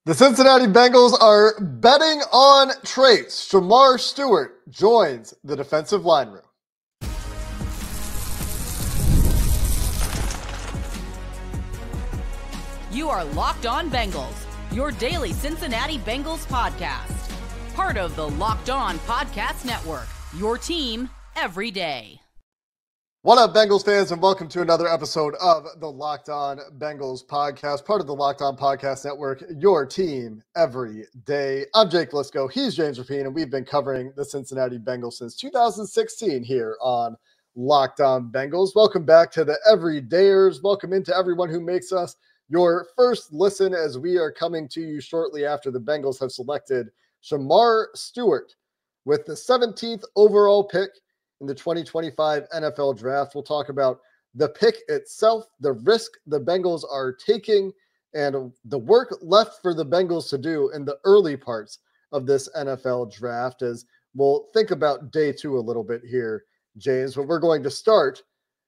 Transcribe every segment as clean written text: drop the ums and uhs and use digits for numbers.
The Cincinnati Bengals are betting on traits. Shemar Stewart joins the defensive line room. You are Locked On Bengals, your daily Cincinnati Bengals podcast. Part of the Locked On Podcast Network, your team every day. What up, Bengals fans, and welcome to another episode of the Locked On Bengals podcast, part of the Locked On Podcast Network, your team every day. I'm Jake Liscow. He's James Rapien, and we've been covering the Cincinnati Bengals since 2016 here on Locked On Bengals. Welcome back to the everydayers. Welcome into everyone who makes us your first listen, as we are coming to you shortly after the Bengals have selected Shemar Stewart with the 17th overall pick in the 2025 NFL Draft. We'll talk about the pick itself, the risk the Bengals are taking, and the work left for the Bengals to do in the early parts of this NFL Draft, as we'll think about day two a little bit here, James. But we're going to start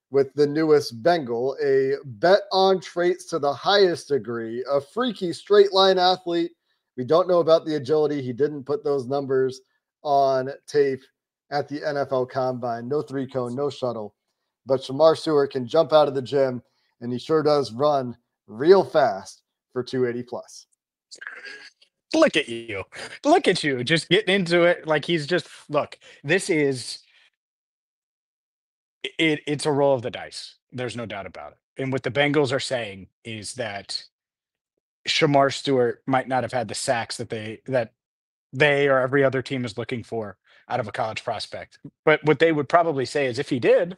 with the newest Bengal, a bet on traits to the highest degree, a freaky straight line athlete. We don't know about the agility. He didn't put those numbers on tape at the NFL Combine. No three cone, no shuttle. But Shemar Stewart can jump out of the gym, and he sure does run real fast for 280 plus. Look at you. Look at you. Just getting into it like he's just, look, this is, it's a roll of the dice. There's no doubt about it. And what the Bengals are saying is that Shemar Stewart might not have had the sacks that they or every other team is looking for out of a college prospect. But what they would probably say is if he did,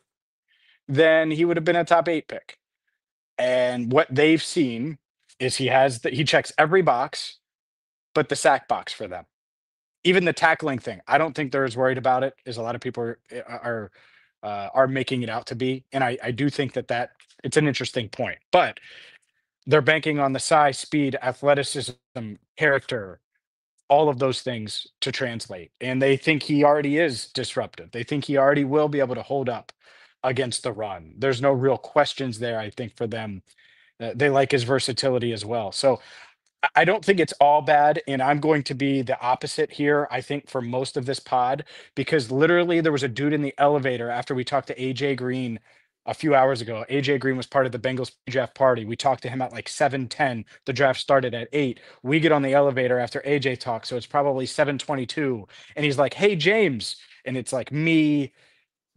then he would have been a top 8 pick. And what they've seen is he checks every box but the sack box for them. Even the tackling thing, I don't think they're as worried about it as a lot of people are making it out to be. And I do think that it's an interesting point. But they're banking on the size, speed, athleticism, character, all of those things to translate. And they think he already is disruptive. They think he already will be able to hold up against the run. There's no real questions there, I think, for them. They like his versatility as well. So I don't think it's all bad. And I'm going to be the opposite here, I think, for most of this pod, because literally there was a dude in the elevator after we talked to AJ Green a few hours ago. AJ Green was part of the Bengals draft party. We talked to him at like 7:10. The draft started at 8. We get on the elevator after AJ talks, so it's probably 7:22. And he's like, "Hey, James." And it's like me,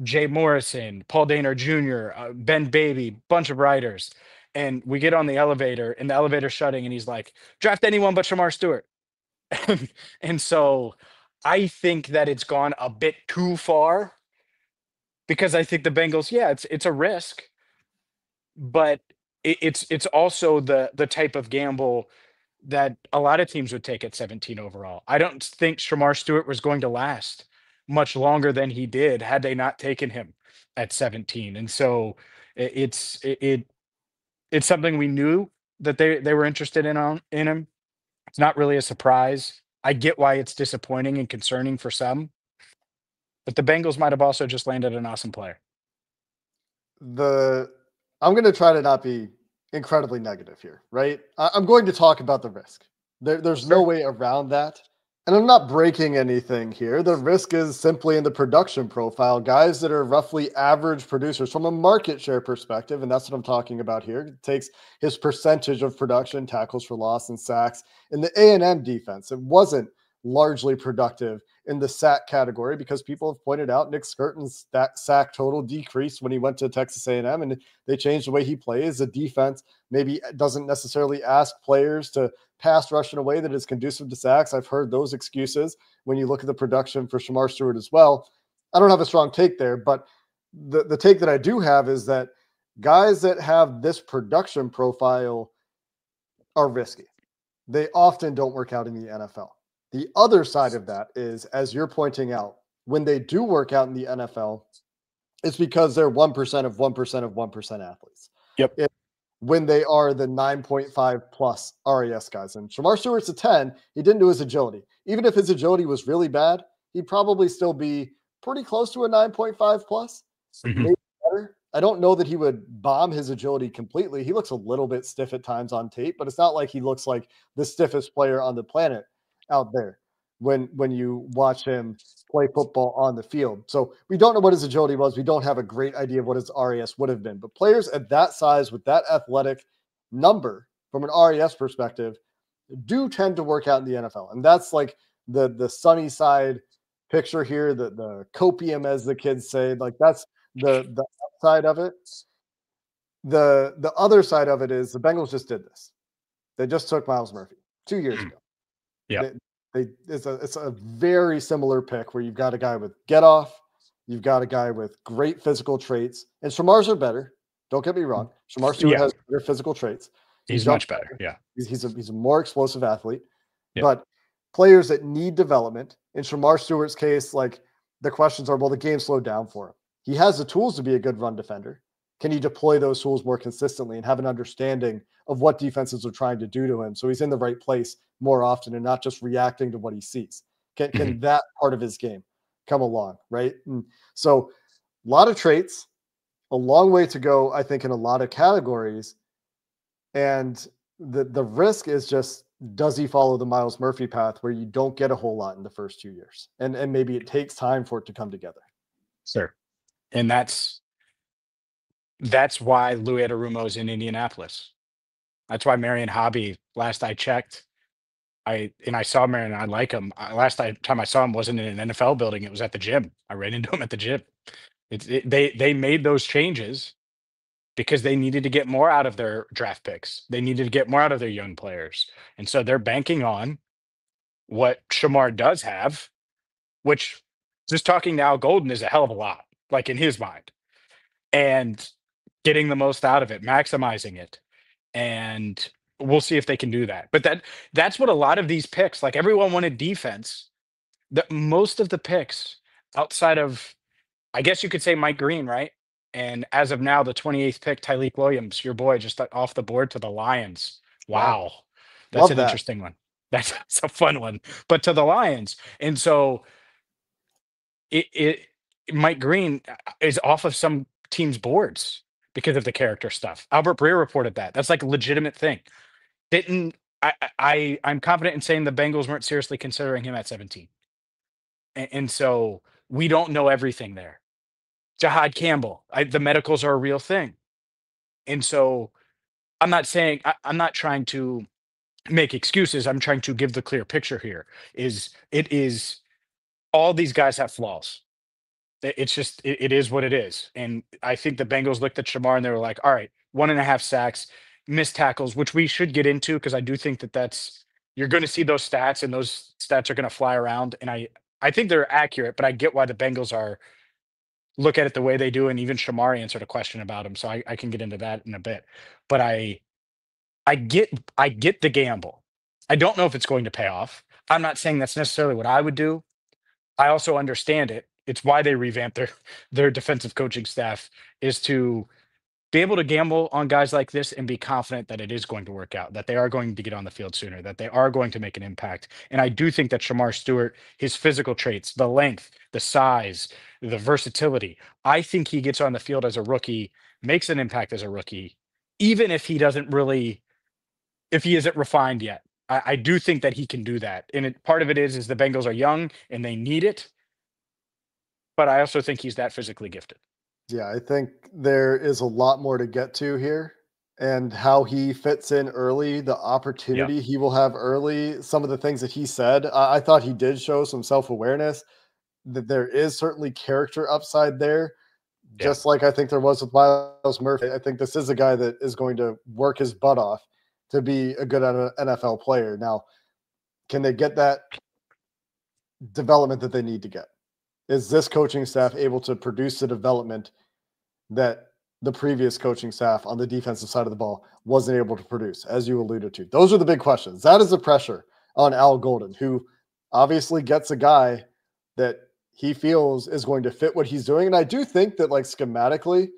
Jay Morrison, Paul Daner Jr., Ben Baby, bunch of writers. And we get on the elevator, and the elevator's shutting, and he's like, "Draft anyone but Shemar Stewart." And so I think that it's gone a bit too far, because I think the Bengals, yeah, it's a risk, but it's also the type of gamble that a lot of teams would take at 17 overall. I don't think Shemar Stewart was going to last much longer than he did had they not taken him at 17. And so it's something we knew that they were interested in him. It's not really a surprise. I get why it's disappointing and concerning for some, but the Bengals might have also just landed an awesome player. I'm going to try to not be incredibly negative here, right? I'm going to talk about the risk. There's no way around that. And I'm not breaking anything here. The risk is simply in the production profile. Guys that are roughly average producers from a market share perspective, and that's what I'm talking about here. It takes his percentage of production, tackles for loss, and sacks. In the A&M defense, it wasn't largely productive in the sack category because people have pointed out Nick Skirton's sack total decreased when he went to Texas A&M, and they changed the way he plays. The defense maybe doesn't necessarily ask players to pass rush in a way that is conducive to sacks. I've heard those excuses when you look at the production for Shemar Stewart as well. I don't have a strong take there, but the take that I do have is that guys that have this production profile are risky. They often don't work out in the NFL. The other side of that is, as you're pointing out, when they do work out in the NFL, it's because they're 1% of 1% of 1% athletes. Yep. When they are the 9.5 plus RAS guys. And Shemar Stewart's a 10. He didn't do his agility. Even if his agility was really bad, he'd probably still be pretty close to a 9.5 plus. Mm-hmm. Maybe better. I don't know that he would bomb his agility completely. He looks a little bit stiff at times on tape, but it's not like he looks like the stiffest player on the planet out there when you watch him play football on the field. So we don't know what his agility was. We don't have a great idea of what his RAS would have been. But players at that size with that athletic number from an RAS perspective do tend to work out in the NFL. And that's like the sunny side picture here, the copium, as the kids say. Like that's the side of it. The other side of it is the Bengals just did this. They just took Myles Murphy 2 years ago. Yeah. It's a very similar pick where you've got a guy with get off, you've got a guy with great physical traits, and Shemar's are better. Don't get me wrong. Shemar Stewart has better physical traits. He's much better. Yeah. He's a more explosive athlete, Yeah. but players that need development, in Shemar Stewart's case, like the questions are, well, the game slowed down for him. He has the tools to be a good run defender. Can he deploy those tools more consistently and have an understanding of what defenses are trying to do to him so he's in the right place more often and not just reacting to what he sees? Can that part of his game come along, right? And so a lot of traits, a long way to go, I think, in a lot of categories. And the risk is just, does he follow the Myles Murphy path where you don't get a whole lot in the first 2 years? And maybe it takes time for it to come together. Sure. And that's why Louis Adarumo's in Indianapolis. That's why Marion Hobby, last I checked, I saw Marion, I like him. Last time I saw him wasn't in an NFL building. It was at the gym. I ran into him at the gym. They made those changes because they needed to get more out of their draft picks. They needed to get more out of their young players. And so they're banking on what Shemar does have, which just talking to Al Golden is a hell of a lot, like in his mind, and getting the most out of it, maximizing it. And we'll see if they can do that. But that's what a lot of these picks, like everyone wanted defense. Most of the picks outside of, I guess you could say Mike Green, right? And as of now, the 28th pick, Tyleek Williams, your boy, just off the board to the Lions. Wow. That's Love an that. interesting one. That's a fun one. But to the Lions. And so Mike Green is off of some teams' boards because of the character stuff. Albert Breer reported that. That's like a legitimate thing. I'm confident in saying the Bengals weren't seriously considering him at 17. And so we don't know everything there. Jahad Campbell, the medicals are a real thing. And so I'm not trying to make excuses. I'm trying to give the clear picture here. It is all these guys have flaws. It's just, it is what it is. And I think the Bengals looked at Shemar and they were like, all right, 1.5 sacks, missed tackles, which we should get into because I do think you're going to see those stats and those stats are going to fly around. And I think they're accurate, but I get why the Bengals look at it the way they do. And even Shemar answered a question about him. So I can get into that in a bit. But I get the gamble. I don't know if it's going to pay off. I'm not saying that's necessarily what I would do. I also understand it. It's why they revamped their defensive coaching staff, is to be able to gamble on guys like this and be confident that it is going to work out, that they are going to get on the field sooner, that they are going to make an impact. And I do think that Shemar Stewart, his physical traits, the length, the size, the versatility, I think he gets on the field as a rookie, makes an impact as a rookie, even if he isn't refined yet. I do think that he can do that. And part of it is the Bengals are young and they need it. But I also think he's that physically gifted. Yeah, I think there is a lot more to get to here, and how he fits in early, the opportunity he will have early, some of the things that he said. I thought he did show some self-awareness, that there is certainly character upside there, just like I think there was with Myles Murphy. I think this is a guy that is going to work his butt off to be a good NFL player. Now, can they get that development that they need to get? Is this coaching staff able to produce the development that the previous coaching staff on the defensive side of the ball wasn't able to produce, as you alluded to? Those are the big questions. That is the pressure on Al Golden, who obviously gets a guy that he feels is going to fit what he's doing. And I do think that, like, schematically,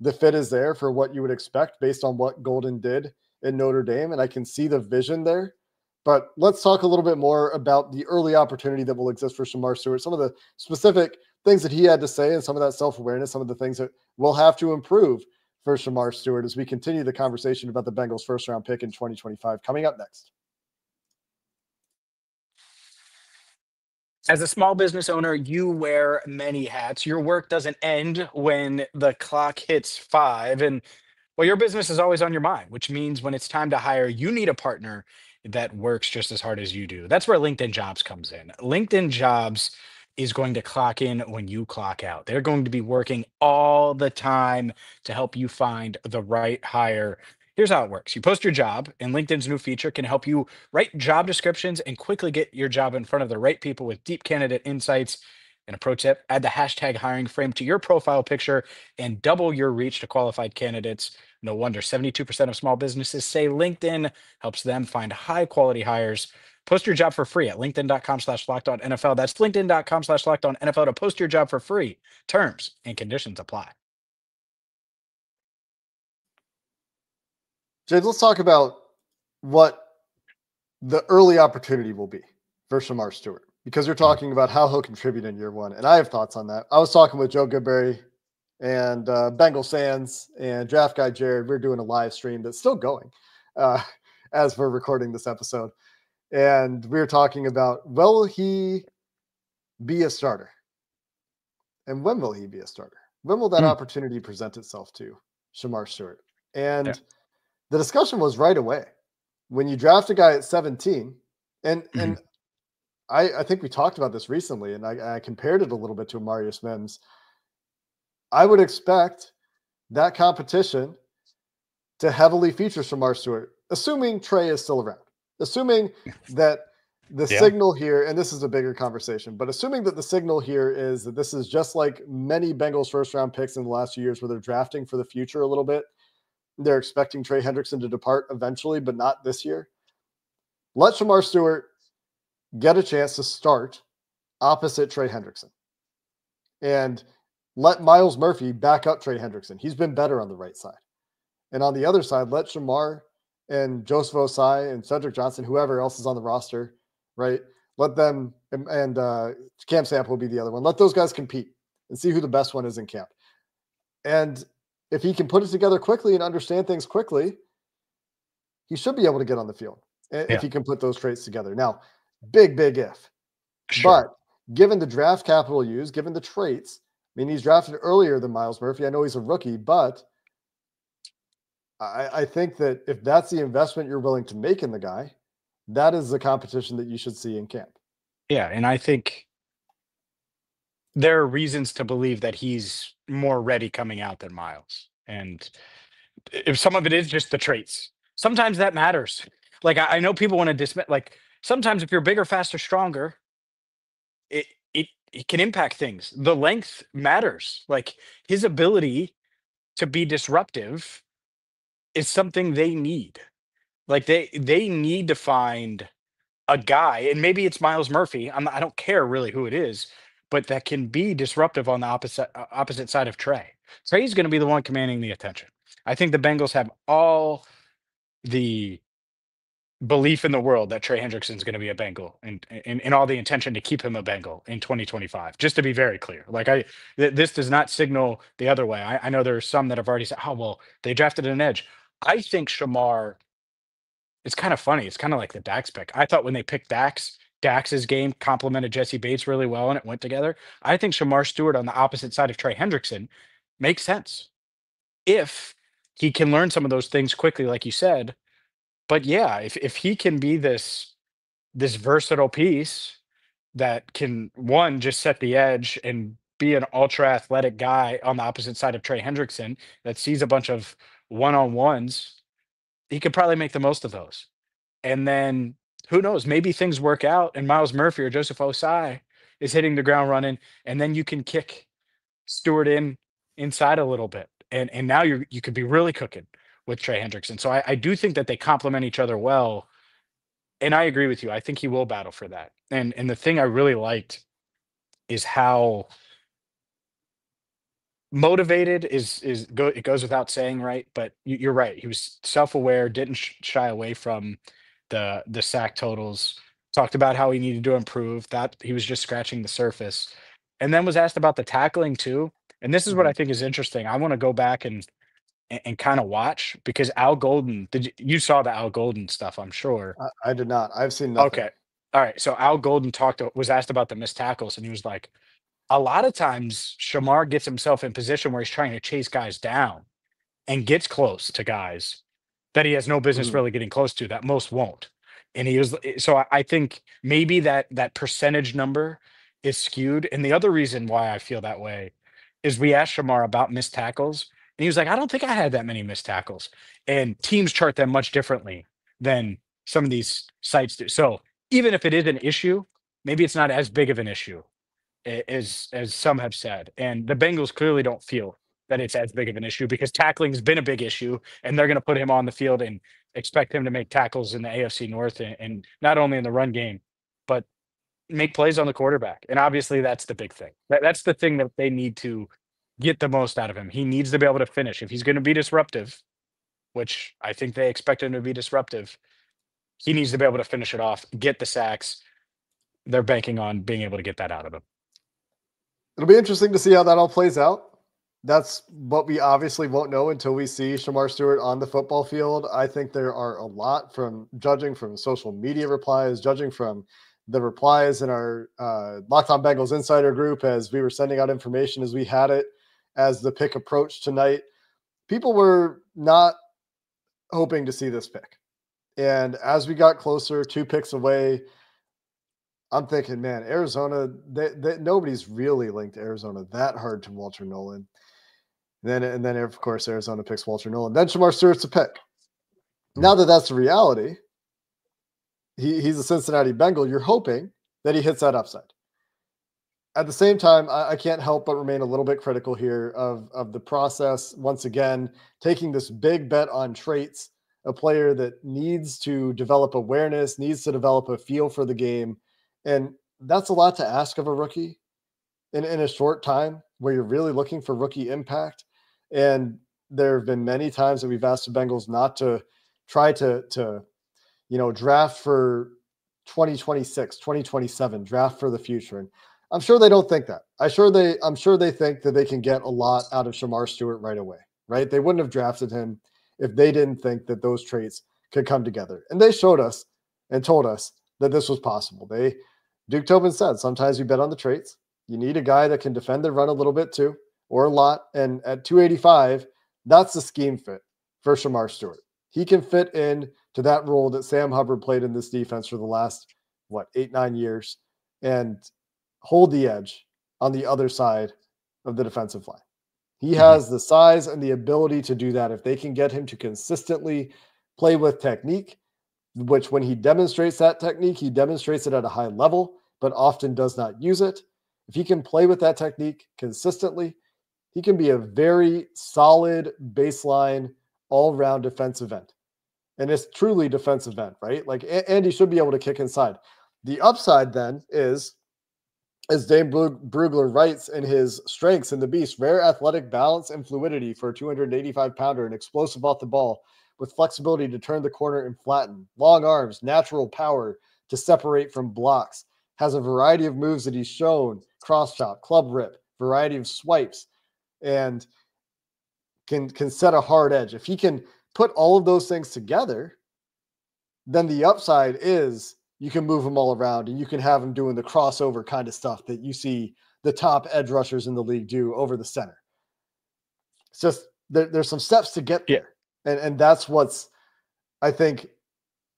the fit is there for what you would expect based on what Golden did in Notre Dame. And I can see the vision there. But let's talk a little bit more about the early opportunity that will exist for Shemar Stewart, some of the specific things that he had to say and some of that self-awareness, some of the things that will have to improve for Shemar Stewart as we continue the conversation about the Bengals first round pick in 2025 coming up next. As a small business owner, you wear many hats. Your work doesn't end when the clock hits 5. And well, your business is always on your mind, which means when it's time to hire, you need a partner that works just as hard as you do. That's where LinkedIn Jobs comes in. LinkedIn Jobs is going to clock in when you clock out. They're going to be working all the time to help you find the right hire. Here's how it works. You post your job, and LinkedIn's new feature can help you write job descriptions and quickly get your job in front of the right people with deep candidate insights. And a pro tip, add the hashtag hiring frame to your profile picture and double your reach to qualified candidates. No wonder 72% of small businesses say LinkedIn helps them find high quality hires. Post your job for free at linkedin.com/lockedonnfl. That's linkedin.com/lockedonnfl to post your job for free. Terms and conditions apply. James, let's talk about what the early opportunity will be for Shemar Stewart, because you're talking about how he'll contribute in year one. And I have thoughts on that. I was talking with Joe Goodberry and Bengals fans and draft guy Jared. We're doing a live stream that's still going as we're recording this episode. And we were talking about, will he be a starter? And when will he be a starter? When will that opportunity present itself to Shemar Stewart? And the discussion was right away. When you draft a guy at 17, and I think we talked about this recently, and I compared it a little bit to Amarius Mims. I would expect that competition to heavily feature Shemar Stewart, assuming Trey is still around, assuming that the signal here, and this is a bigger conversation, but assuming that the signal here is that this is just like many Bengals first round picks in the last few years where they're drafting for the future a little bit. They're expecting Trey Hendrickson to depart eventually, but not this year. Let Shemar Stewart get a chance to start opposite Trey Hendrickson. And let Myles Murphy back up Trey Hendrickson. He's been better on the right side. And on the other side, let Shemar and Joseph Osai and Cedric Johnson, whoever else is on the roster, right? Let them, and Cam Sample will be the other one. Let those guys compete and see who the best one is in camp. And if he can put it together quickly and understand things quickly, he should be able to get on the field if he can put those traits together. Now, big if. Sure. But given the draft capital used, given the traits, I mean, he's drafted earlier than Myles Murphy. I know he's a rookie, but I think that if that's the investment you're willing to make in the guy, that is the competition that you should see in camp. Yeah, and I think there are reasons to believe that he's more ready coming out than Myles. And if some of it is just the traits, sometimes that matters. Like I know people want to dismiss, like sometimes if you're bigger, faster, stronger, it can impact things. The length matters. Like his ability to be disruptive is something they need. Like they need to find a guy, and maybe it's Myles Murphy. I don't care really who it is, but that can be disruptive on the opposite side of Trey. Trey's going to be the one commanding the attention. I think the Bengals have all the belief in the world that Trey Hendrickson's going to be a Bengal, and all the intention to keep him a Bengal in 2025. Just to be very clear, like this does not signal the other way. I know there are some that have already said, "Oh well, they drafted an edge." I think Shemar. It's kind of funny. It's kind of like the Dax pick. I thought when they picked Dax's game complemented Jesse Bates really well, and it went together. I think Shemar Stewart on the opposite side of Trey Hendrickson makes sense if he can learn some of those things quickly, like you said. But yeah, if he can be this versatile piece that can one just set the edge and be an ultra athletic guy on the opposite side of Trey Hendrickson that sees a bunch of one-on-ones, he could probably make the most of those. And then who knows, maybe things work out and Myles Murphy or Joseph Osai is hitting the ground running, and then you can kick Stewart inside a little bit. And now you could be really cooking with Trey Hendrickson. So I do think that they complement each other well. And I agree with you. I think he will battle for that. And the thing I really liked is how motivated it goes without saying, right? But you're right. He was self-aware, didn't shy away from the sack totals, talked about how he needed to improve, that he was just scratching the surface. and then was asked about the tackling too. And this is what I Mhm. think is interesting. I want to go back and kind of watch because Al Golden, you saw the Al Golden stuff, I'm sure. I did not. I've seen nothing. Okay. All right. So Al Golden was asked about the missed tackles, and he was like, a lot of times Shamar gets himself in position where he's trying to chase guys down and gets close to guys that he has no business Mhm. really getting close to, that most won't. And he was so I think maybe that percentage number is skewed. And the other reason why I feel that way is we asked Shamar about missed tackles, and he was like, I don't think I had that many missed tackles. And teams chart them much differently than some of these sites do. So even if it is an issue, maybe it's not as big of an issue as some have said. And the Bengals clearly don't feel that it's as big of an issue because tackling has been a big issue, and they're going to put him on the field and expect him to make tackles in the AFC North and not only in the run game, but make plays on the quarterback. And obviously, that's the big thing. That's the thing that they need to get the most out of him. He needs to be able to finish. If he's going to be disruptive, which I think they expect him to be disruptive, he needs to be able to finish it off, get the sacks. They're banking on being able to get that out of him. It'll be interesting to see how that all plays out. That's what we obviously won't know until we see Shemar Stewart on the football field. I think there are a lot from judging from social media replies, judging from the replies in our Locked On Bengals insider group as we were sending out information as we had it as the pick approached tonight. People were not hoping to see this pick. And as we got closer, 2 picks away, I'm thinking, man, Arizona, nobody's really linked Arizona that hard to Walter Nolan. And then, of course, Arizona picks Walter Nolan. Then Shemar Stewart's a pick. Now that that's the reality, he's a Cincinnati Bengal. You're hoping that he hits that upside. At the same time, I can't help but remain a little bit critical here of the process. Once again, taking this big bet on traits, a player that needs to develop awareness, needs to develop a feel for the game. And that's a lot to ask of a rookie in a short time where you're really looking for rookie impact. And there have been many times that we've asked the Bengals not to try to draft for 2026, 2027, draft for the future. And I'm sure they don't think that. I'm sure they think that they can get a lot out of Shemar Stewart right away, right? They wouldn't have drafted him if they didn't think that those traits could come together. And they showed us and told us that this was possible. Duke Tobin said, sometimes you bet on the traits. You need a guy that can defend the run a little bit too, or a lot. And at 285, that's the scheme fit for Shemar Stewart. He can fit in to that role that Sam Hubbard played in this defense for the last, 8-9 years, and hold the edge on the other side of the defensive line. He has the size and the ability to do that if they can get him to consistently play with technique, which when he demonstrates that technique, he demonstrates it at a high level, but often does not use it. If he can play with that technique consistently, he can be a very solid baseline all-round defensive end. And it's truly defensive end, right? And he should be able to kick inside. The upside then is, as Dane Brugler writes in his Strengths in the Beast, rare athletic balance and fluidity for a 285-pounder and explosive off the ball with flexibility to turn the corner and flatten, long arms, natural power to separate from blocks, has a variety of moves that he's shown, cross chop, club rip, variety of swipes, and can set a hard edge. If he can put all of those things together, then the upside is you can move him all around and you can have him doing the crossover kind of stuff that you see the top edge rushers in the league do over the center. It's just there's some steps to get there. And that's what's, I think,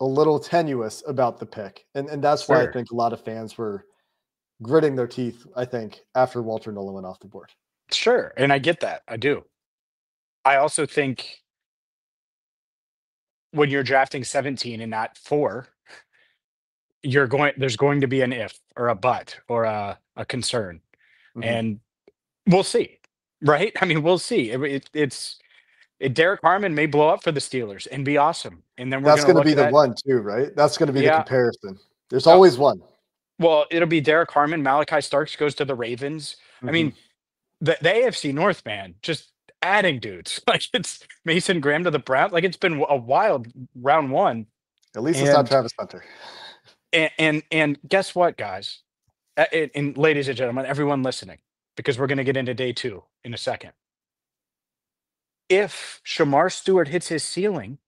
a little tenuous about the pick. And that's why I think a lot of fans were gritting their teeth, I think, after Walter Nolan went off the board. Sure. And I get that. I do. I also think when you're drafting 17 and not 4, there's going to be an if or a but or a concern. And we'll see. Right? I mean, we'll see. Derek Harmon may blow up for the Steelers and be awesome. And then that's going to be the one too, right? That's going to be the comparison. There's always one. Well, it'll be Derek Harmon. Malachi Starks goes to the Ravens. I mean, the AFC North, man, just adding dudes. Like it's Mason Graham to the Browns. Like it's been a wild round 1. At least it's not Travis Hunter. And guess what, guys? And ladies and gentlemen, everyone listening, because we're going to get into day 2 in a second. If Shemar Stewart hits his ceiling,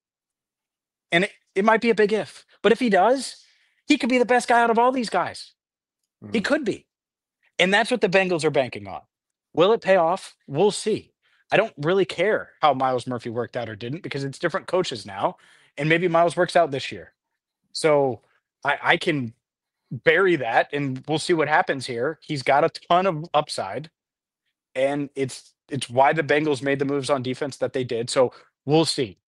and it might be a big if, but if he does, he could be the best guy out of all these guys. He could be. And that's what the Bengals are banking on. Will it pay off? We'll see. I don't really care how Miles Murphy worked out or didn't, because it's different coaches now. And maybe Miles works out this year. So I can bury that and we'll see what happens here. He's got a ton of upside. And it's why the Bengals made the moves on defense that they did. So we'll see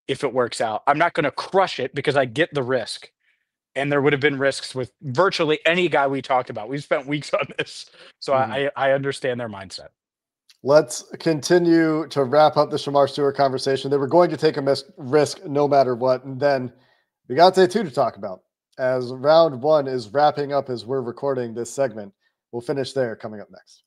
if it works out. I'm not going to crush it because I get the risk. And there would have been risks with virtually any guy we talked about. We've spent weeks on this. So I understand their mindset. Let's continue to wrap up the Shemar Stewart conversation. They were going to take a risk no matter what. And then we got day 2 to talk about. As round 1 is wrapping up as we're recording this segment. We'll finish there coming up next.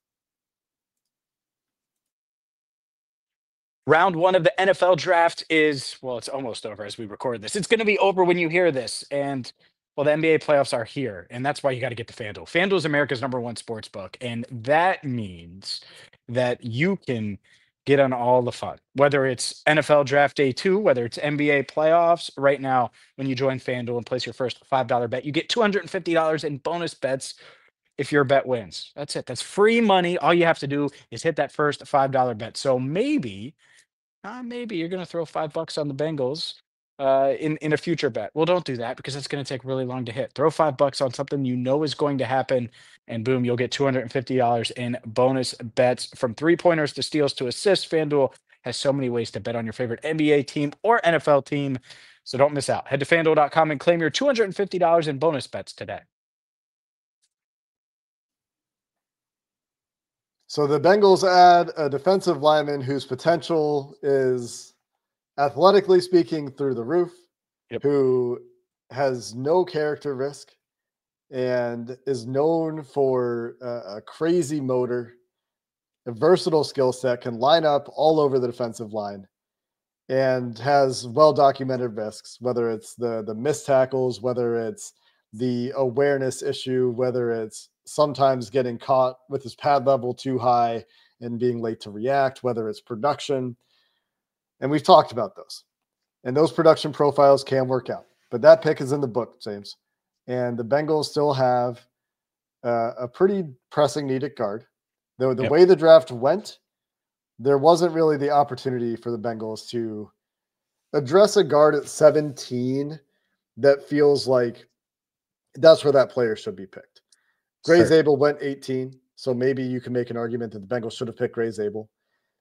Round 1 of the NFL draft is, well, it's almost over as we record this. It's going to be over when you hear this. And, well, the NBA playoffs are here. And that's why you got to get to FanDuel. FanDuel is America's #1 sports book. And that means that you can get on all the fun, whether it's NFL draft day 2, whether it's NBA playoffs. Right now, when you join FanDuel and place your first $5 bet, you get $250 in bonus bets if your bet wins. That's it. That's free money. All you have to do is hit that first $5 bet. So maybe you're going to throw $5 on the Bengals in a future bet. Well, don't do that because it's going to take really long to hit. Throw $5 on something you know is going to happen, and boom, you'll get $250 in bonus bets, from 3-pointers to steals to assists. FanDuel has so many ways to bet on your favorite NBA team or NFL team, so don't miss out. Head to FanDuel.com and claim your $250 in bonus bets today. So the Bengals add a defensive lineman whose potential is, athletically speaking, through the roof, who has no character risk and is known for a crazy motor, a versatile skill set, can line up all over the defensive line, and has well-documented risks, whether it's the missed tackles, whether it's the awareness issue, whether it's sometimes getting caught with his pad level too high and being late to react, whether it's production. And we've talked about those. And those production profiles can work out. But that pick is in the book, James. And the Bengals still have a pretty pressing need at guard. The way the draft went, there wasn't really the opportunity for the Bengals to address a guard at 17 that feels like that's where that player should be picked. Gray Zabel went 18, so maybe you can make an argument that the Bengals should have picked Gray Zabel.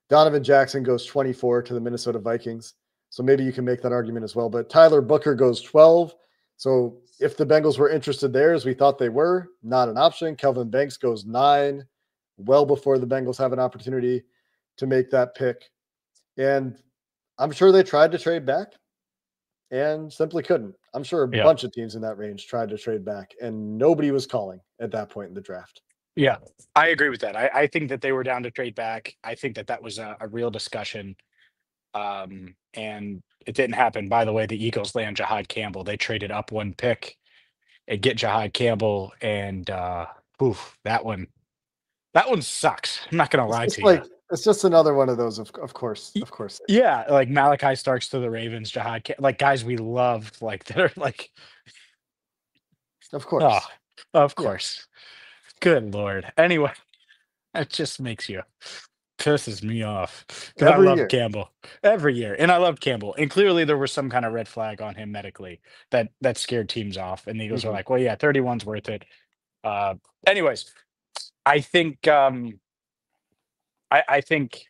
Donovan Jackson goes 24 to the Minnesota Vikings, so maybe you can make that argument as well. But Tyler Booker goes 12, so if the Bengals were interested there, as we thought they were, not an option. Kelvin Banks goes 9, well before the Bengals have an opportunity to make that pick. And I'm sure they tried to trade back and simply couldn't. I'm sure a bunch of teams in that range tried to trade back, and nobody was calling at that point in the draft. Yeah, I agree with that. I think that they were down to trade back. I think that was a real discussion, and it didn't happen. By the way, the Eagles land Jahad Campbell. They traded up 1 pick and get Jahad Campbell, and that one sucks. I'm not going to lie to you. It's just another one of those, of course. Yeah, like Malachi Starks to the Ravens, like guys we love, like that are like, of course, of course. Good Lord. Anyway, that just pisses me off because I love Campbell every year, and I loved Campbell, and clearly there was some kind of red flag on him medically that scared teams off, and the Eagles were like, well, yeah, 31's worth it. Anyways, I think. I think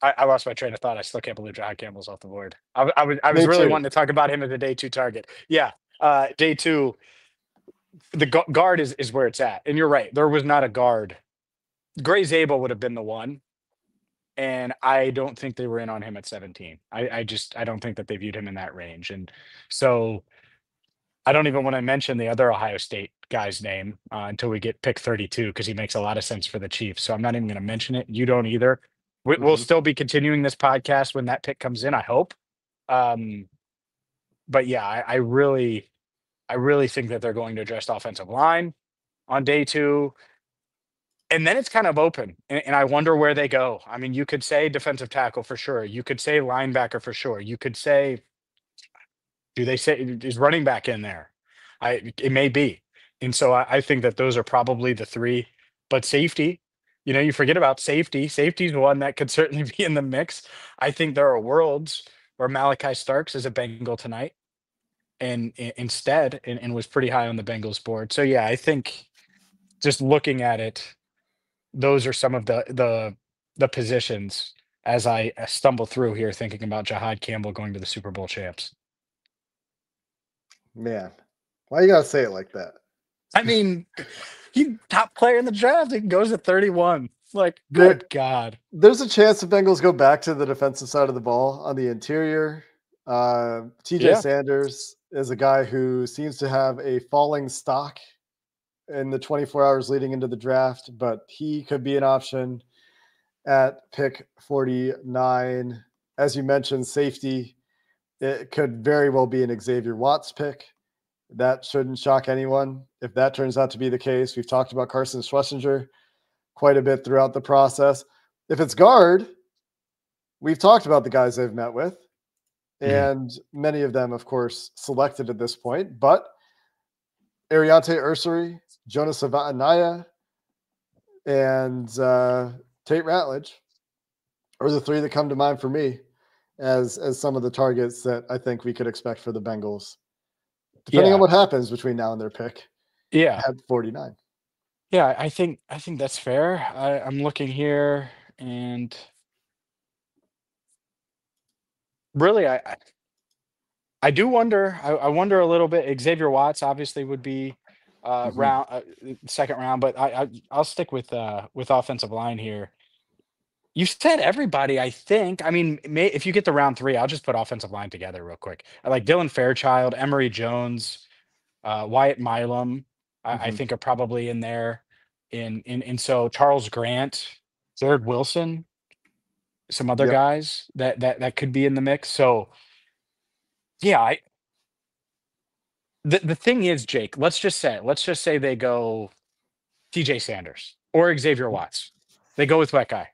I lost my train of thought. I still can't believe Jahad Campbell's off the board. I was really wanting to talk about him as a day 2 target. Yeah, day 2, the guard is where it's at. And you're right. There was not a guard. Gray Zabel would have been the one. And I don't think they were in on him at 17. I don't think that they viewed him in that range. And so I don't even want to mention the other Ohio State guy's name until we get pick 32, because he makes a lot of sense for the Chiefs. So I'm not even going to mention it. You don't either. We'll still be continuing this podcast when that pick comes in, I hope. But yeah, I really think that they're going to address the offensive line. on day 2. And then it's kind of open, and I wonder where they go. I mean, you could say defensive tackle for sure. You could say linebacker for sure. You could say, do they say is running back in there? It may be. And so I think that those are probably the 3. But safety, you forget about safety. Safety is one that could certainly be in the mix. I think there are worlds where Malachi Starks is a Bengal tonight, and instead, and was pretty high on the Bengals board. So yeah, I think just looking at it, those are some of the positions as I stumble through here thinking about Jahad Campbell going to the Super Bowl champs. Man, why you gotta say it like that? I mean, he top player in the draft. It goes at 31. Like, good God. There's a chance the Bengals go back to the defensive side of the ball on the interior. TJ Sanders is a guy who seems to have a falling stock in the 24 hours leading into the draft, but he could be an option at pick 49. As you mentioned, safety, it could very well be an Xavier Watts pick. That shouldn't shock anyone if that turns out to be the case. We've talked about Carson Schlesinger quite a bit throughout the process. If it's guard, we've talked about the guys they've met with, and many of them, of course, selected at this point. But Ariante Ursary, Jonas Avatanaya, and Tate Ratledge are the 3 that come to mind for me as some of the targets that I think we could expect for the Bengals, depending on what happens between now and their pick. Yeah, at 49. Yeah, I think that's fair. I'm looking here, and really, I do wonder. I wonder a little bit. Xavier Watts obviously would be second round, but I'll stick with offensive line here. You said everybody, I think. I mean, if you get to round 3, I'll just put offensive line together real quick. I like Dylan Fairchild, Emory Jones, Wyatt Milam, I think are probably in there. And so Charles Grant, Jared Wilson, some other guys that could be in the mix. So yeah, the thing is, Jake, let's just say they go TJ Sanders or Xavier Watts. They go with that guy.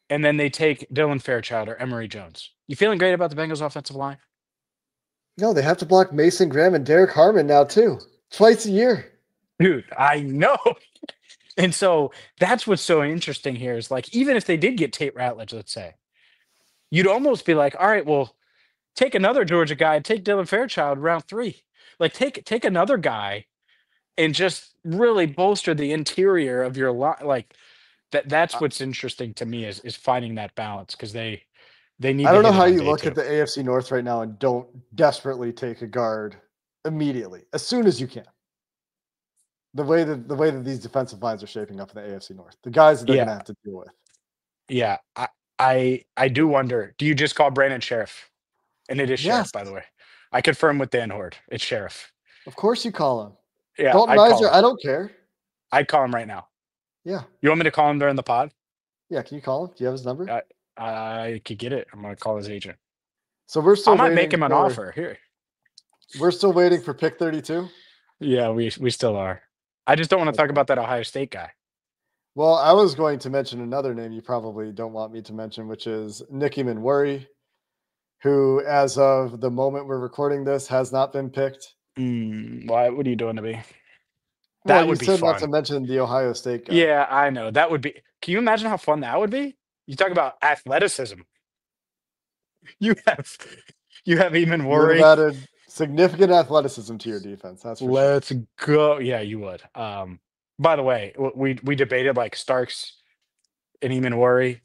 And then they take Dylan Fairchild or Emory Jones. You feeling great about the Bengals offensive line? No, they have to block Mason Graham and Derek Harmon now too. Twice a year. Dude, I know. And so that's what's so interesting here is like, even if they did get Tate Ratledge, let's say, you'd almost be like, all right, well, take another Georgia guy, take Dylan Fairchild round 3. Like take another guy and just really bolster the interior of your line. Like that's what's interesting to me is finding that balance, because they need. I don't know how you look at the AFC North right now and don't desperately take a guard immediately, as soon as you can. The way that these defensive lines are shaping up in the AFC North, the guys that they're going to have to deal with. Yeah, I do wonder. Do you just call Brandon Sheriff? And it is Sheriff, by the way. I confirm with Dan Horde. It's Sheriff. Of course you call him. Yeah, Dalton Miser, I don't care. I'd call him right now. Yeah. You want me to call him during the pod? Yeah, can you call him? Do you have his number? I could get it. I'm going to call his agent. So we're still. I might make him an offer here. We're still waiting for pick 32. Yeah, we still are. I just don't want to talk about that Ohio State guy. Well, I was going to mention another name you probably don't want me to mention, which is Nicky Manwari, who, as of the moment we're recording this, has not been picked. Why? What are you doing to me? That would be fun. Not to mention the Ohio State guy. Yeah, I know. That would be. Can you imagine how fun that would be? You talk about athleticism. You have Eamon Worry. You added significant athleticism to your defense. That's for Let's go. Yeah, you would. By the way, we debated like Starks and Eamon Worry.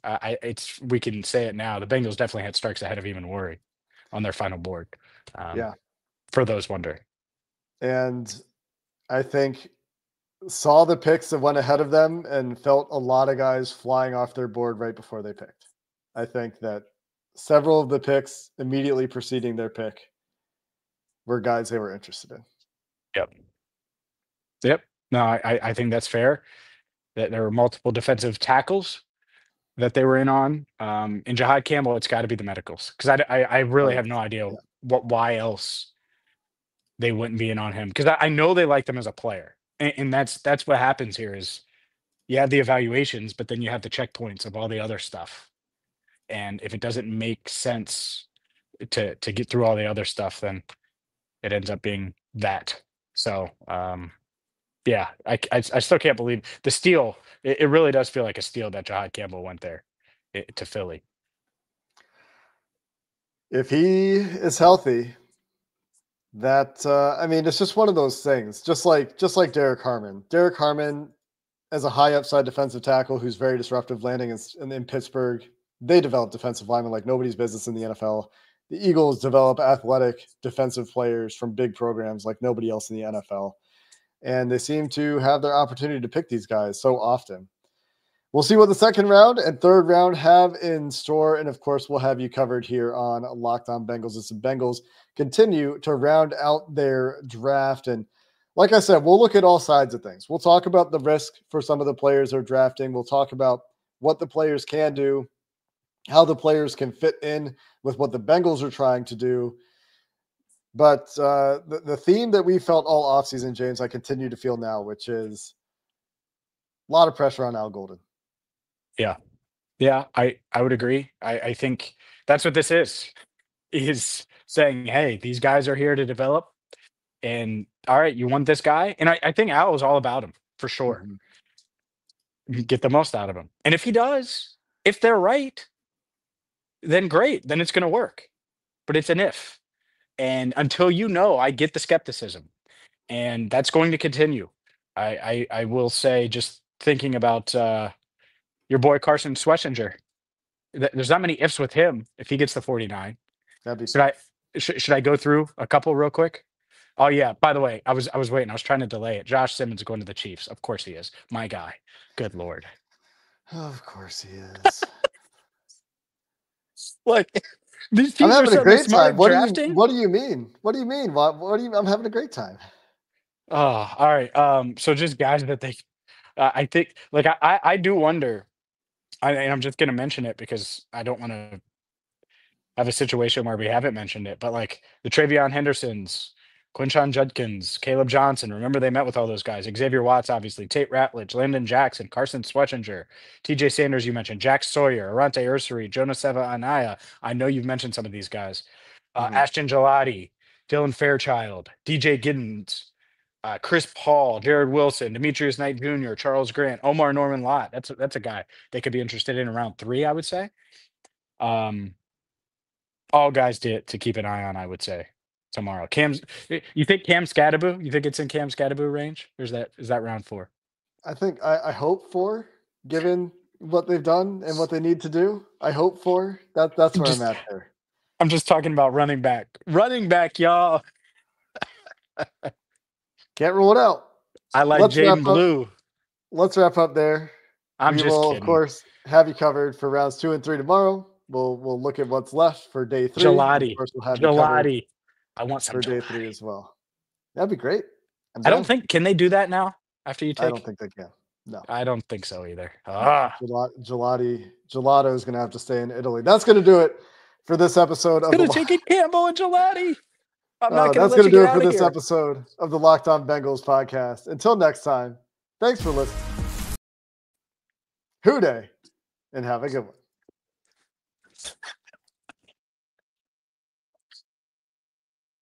We can say it now. The Bengals definitely had Starks ahead of Eamon Worry on their final board. For those wondering. And I think saw the picks that went ahead of them and felt a lot of guys flying off their board right before they picked. I think that several of the picks immediately preceding their pick were guys they were interested in. Yep. No, I think that's fair. That there were multiple defensive tackles that they were in on. In Jahad Campbell, it's got to be the medicals, because I really have no idea why else they wouldn't be in on him, because I know they like them as a player. And that's what happens here is you have the evaluations, but then you have the checkpoints of all the other stuff. And if it doesn't make sense to get through all the other stuff, then it ends up being that. So yeah, I still can't believe the steal. It really does feel like a steal that Jahad Campbell went there to Philly. If he is healthy, that I mean, it's just one of those things. Just like Derek Harmon. Derek Harmon, as a high upside defensive tackle who's very disruptive, landing in Pittsburgh, they develop defensive linemen like nobody's business in the NFL. The Eagles develop athletic defensive players from big programs like nobody else in the NFL. And they seem to have their opportunity to pick these guys so often. We'll see what the second round and third round have in store. And of course, we'll have you covered here on Locked On Bengals as the Bengals continue to round out their draft. And like I said, we'll look at all sides of things. We'll talk about the risk for some of the players they're drafting. We'll talk about what the players can do, how the players can fit in with what the Bengals are trying to do. But the theme that we felt all offseason, James, I continue to feel now, which is a lot of pressure on Al Golden. Yeah. Yeah, I would agree. I think that's what this is saying, hey, these guys are here to develop. And all right, you want this guy? And I think Al is all about him for sure. Mm-hmm. Get the most out of him. And if he does, if they're right, then great. Then it's going to work. But it's an if. And until I get the skepticism. And that's going to continue. I will say, just thinking about your boy Carson Schwarzenegger. There's not many ifs with him if he gets the 49. Should I go through a couple real quick? Oh yeah. By the way, I was waiting. I was trying to delay it. Josh Simmons going to the Chiefs. Of course he is. My guy. Good Lord. Of course he is. Like these teams I'm having are a great smart time. What drafting. What do you mean? What do you mean? I'm having a great time. Oh, all right. So just guys that they, I think, like I do wonder. And I'm just going to mention it because I don't want to have a situation where we haven't mentioned it. But like the Travion Hendersons, Quinshon Judkins, Caleb Johnson. Remember they met with all those guys. Xavier Watts, obviously. Tate Ratledge, Landon Jackson, Carson Schwarzenegger, TJ Sanders, you mentioned. Jack Sawyer, Arante Ursary, Jonah Seva Anaya. I know you've mentioned some of these guys. Ashton Gelati, Dylan Fairchild, DJ Giddens, Chris Paul, Jared Wilson, Demetrius Knight Jr., Charles Grant, Omar Norman Lott. That's a guy they could be interested in round 3, I would say. All guys to keep an eye on, I would say, tomorrow. You think Cam Scadaboo? You think it's in Cam Scadaboo range? Or is that round 4? I hope for, given what they've done and what they need to do. I hope for that. That's where I'm at there. I'm just talking about running back. Running back, y'all. Can't rule it out. I like Jaden Blue. Let's wrap up there. We will, of course, have you covered for rounds 2 and 3 tomorrow. We'll look at what's left for day 3. Gelati. Of course, we'll have Gelati. I want some for Gelati. day 3 as well. That'd be great. I don't think, can they do that now after you take? I don't think they can. No. I don't think so either. Gelato is going to have to stay in Italy. That's going to do it for this episode of taking Campbell and Gelati. That's going to do it for this episode of the Locked On Bengals podcast. Until next time, thanks for listening. Hoo day, and have a good one.